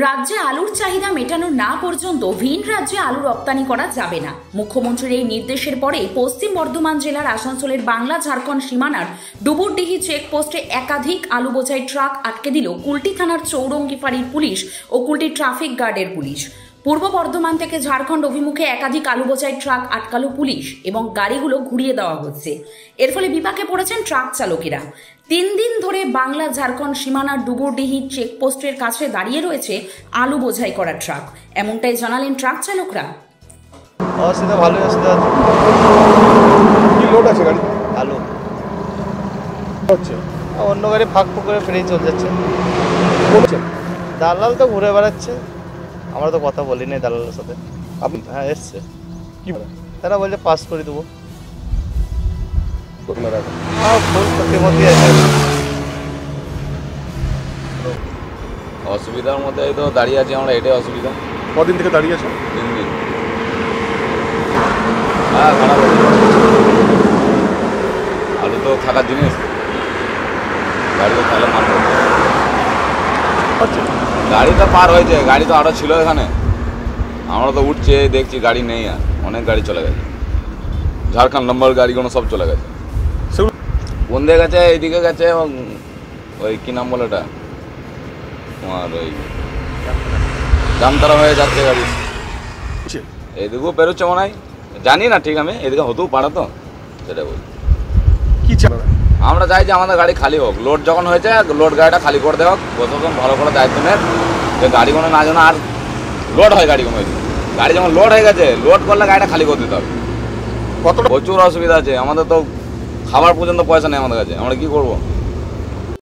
রাজ্যে আলুর চাহিদা মেটানো না পর্যন্ত ভিন রাজ্যে আলু রপ্তানি করা যাবে না। মুখ্যমন্ত্রীর এই নির্দেশের পরে পশ্চিম বর্ধমান জেলার আসানসোলের বাংলা ঝাড়খণ্ড সীমানার ডুবুরডিহি চেকপোস্টে একাধিক আলু বোঝাই ট্রাক আটকে দিল কুলটি থানার চৌরঙ্গি ফাঁড়ির পুলিশ ও কুলটি ট্রাফিক গার্ডের পুলিশ। পূর্ব বর্ধমান থেকে ঝাড়খণ্ড অভিমুখে একাধিক আলু বোঝাই ট্রাক আটকালো পুলিশ এবং গাড়িগুলো ঘুরিয়ে দেওয়া হচ্ছে। এর ফলে বিপাকে পড়েছেন ট্রাক চালকেরা। 3 দিন ধরে বাংলা ঝাড়খণ্ড সীমানার ডুবুরডিহি চেকপোস্টের কাছে দাঁড়িয়ে রয়েছে আলু বোঝাই করা ট্রাক, এমনটাই জানালেন ট্রাক চালকরা। অসুবিধা ভালোই অসুবিধা কি লোড আছে গাড়ি? আলু হচ্ছে অন্য গাড়ি ফাঁক করে ফিরেই চলে যাচ্ছে। বলছেন দালাল তো ঘুরে বেড়াচ্ছে, আমরা তো কথা বলি নাই দালালের সাথে। আপনি হ্যাঁ এসছে, কি বলেন? তারা বলছে পাস করে দেবো। আপনারা ফুল ক্ষতির মধ্যে আছে। অসুবিধার মধ্যে তো দাঁড়িয়ে আছি আমরা, এটাই অসুবিধা। কদিন থেকে দাঁড়িয়ে আছেন? 3 দিন। হ্যাঁ খারাপ আলু তো থাকার জিনিস, গাড়ি তো তাহলে মারবে। গাড়ি তো পার হয়েছে, গাড়ি তো আরও ছিল এখানে, আমরা তো উঠছে দেখছি গাড়ি নেই, আর অনেক গাড়ি চলে গেছে। ঝাড়খণ্ড নম্বর গাড়িগুলো সব চলে গেছে। বন্ধে গেছে, এইদিকে গেছে, এবং ওই কী নাম বলে ওটা তোমার ওই জামতারা হয়ে যাচ্ছে গাড়ি, এদিকেও বেরোচ্ছে মনে হয়, জানি না ঠিক, আমি এদিকে হতেও পারে তো, সেটা বলি। কি চান? আমরা চাই যে আমাদের গাড়ি খালি হোক, লোড যখন হয়েছে লোড গাড়িটা খালি করে দেওয়া হোক, প্রশাসন ভালো করে দায়িত্ব নেয় যে গাড়িগুলো না যেন আর লোড হয়। গাড়িগুলো গাড়ি যখন লোড হয়ে গেছে, লোড করলে গাড়িটা খালি করে দিতে হবে। কতটা প্রচুর অসুবিধা আছে আমাদের, তো খাবার পর্যন্ত পয়সা নেই আমাদের কাছে, আমরা কী করবো?